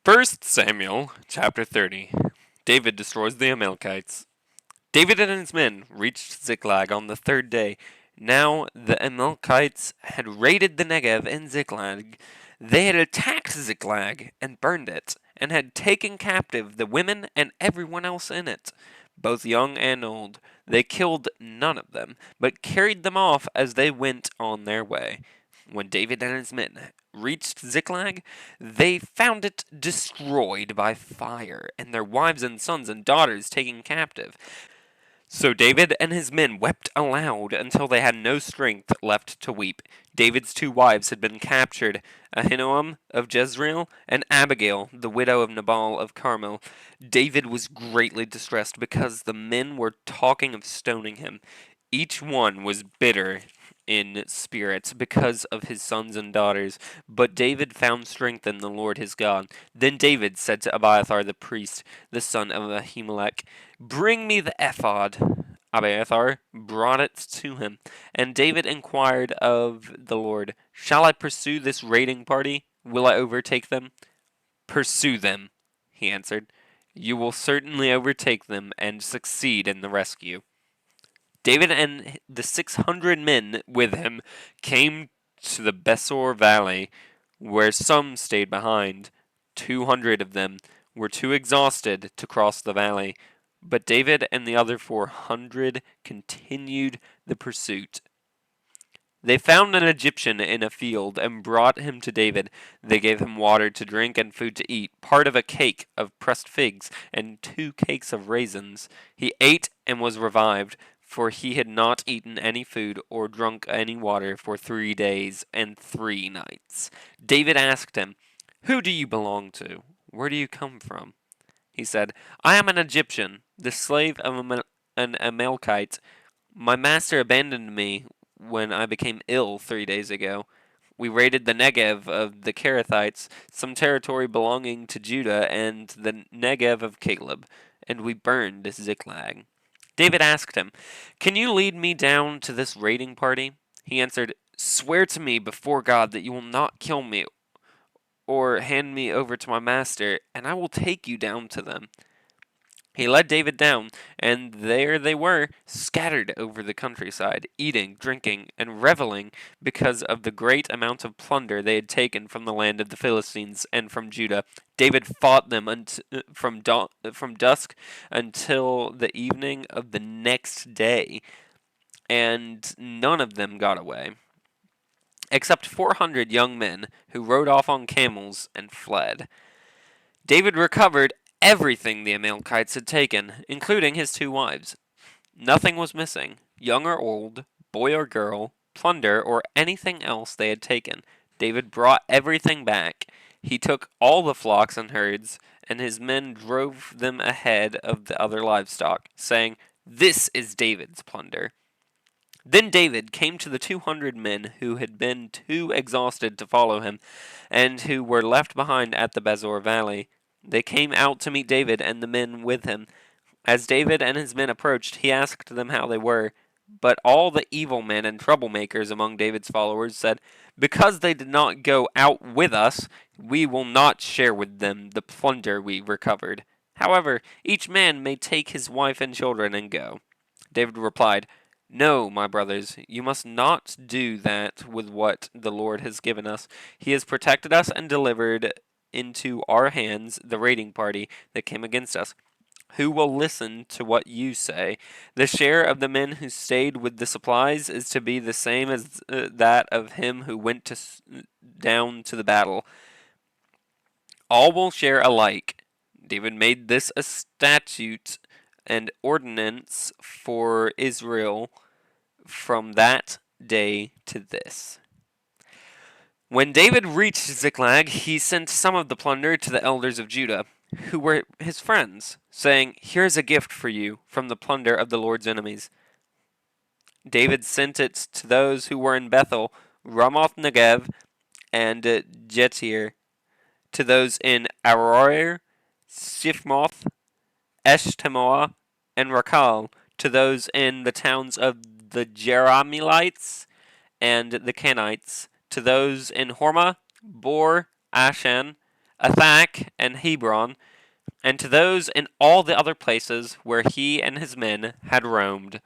First Samuel chapter 30. David destroys the Amalekites. David and his men reached Ziklag on the third day. Now the Amalekites had raided the Negev and Ziklag. They had attacked Ziklag and burned it, and had taken captive the women and everyone else in it, both young and old. They killed none of them, but carried them off as they went on their way. When David and his men reached Ziklag, they found it destroyed by fire, and their wives and sons and daughters taken captive. So David and his men wept aloud until they had no strength left to weep. David's two wives had been captured, Ahinoam of Jezreel and Abigail, the widow of Nabal of Carmel. David was greatly distressed because the men were talking of stoning him. Each one was bitter in spirit because of his sons and daughters, but David found strength in the Lord his God. Then David said to Abiathar the priest, the son of Ahimelech, "Bring me the ephod." Abiathar brought it to him, and David inquired of the Lord, "Shall I pursue this raiding party? Will I overtake them?" "Pursue them," he answered. "You will certainly overtake them and succeed in the rescue." David and the 600 men with him came to the Besor Valley, where some stayed behind. 200 of them were too exhausted to cross the valley, but David and the other 400 continued the pursuit. They found an Egyptian in a field and brought him to David. They gave him water to drink and food to eat, part of a cake of pressed figs and 2 cakes of raisins. He ate and was revived, for he had not eaten any food or drunk any water for 3 days and 3 nights. David asked him, "Who do you belong to? Where do you come from?" He said, "I am an Egyptian, the slave of an Amalekite. My master abandoned me when I became ill 3 days ago. We raided the Negev of the Kerethites, some territory belonging to Judah, and the Negev of Caleb, and we burned Ziklag." David asked him, "Can you lead me down to this raiding party?" He answered, "Swear to me before God that you will not kill me or hand me over to my master, and I will take you down to them." He led David down, and there they were, scattered over the countryside, eating, drinking, and reveling because of the great amount of plunder they had taken from the land of the Philistines and from Judah. David fought them from dusk until the evening of the next day, and none of them got away, except 400 young men who rode off on camels and fled. David recovered everything the Amalekites had taken, including his two wives. Nothing was missing, young or old, boy or girl, plunder, or anything else they had taken. David brought everything back. He took all the flocks and herds, and his men drove them ahead of the other livestock, saying, "This is David's plunder." Then David came to the 200 men who had been too exhausted to follow him, and who were left behind at the Besor Valley. They came out to meet David and the men with him. As David and his men approached, he asked them how they were. But all the evil men and troublemakers among David's followers said, "Because they did not go out with us, we will not share with them the plunder we recovered. However, each man may take his wife and children and go." David replied, "No, my brothers, you must not do that with what the Lord has given us. He has protected us and delivered into our hands the raiding party that came against us. Who will listen to what you say? The share of the men who stayed with the supplies is to be the same as that of him who went down to the battle. All will share alike." David made this a statute and ordinance for Israel from that day to this. When David reached Ziklag, he sent some of the plunder to the elders of Judah, who were his friends, saying, "Here is a gift for you from the plunder of the Lord's enemies." David sent it to those who were in Bethel, Ramoth Negev, and Jetir, to those in Aroer, Sifmoth, Eshtemoa, and Rakal, to those in the towns of the Jerahmeelites and the Kenites, to those in Hormah, Bor, Ashan, Athak, and Hebron, and to those in all the other places where he and his men had roamed.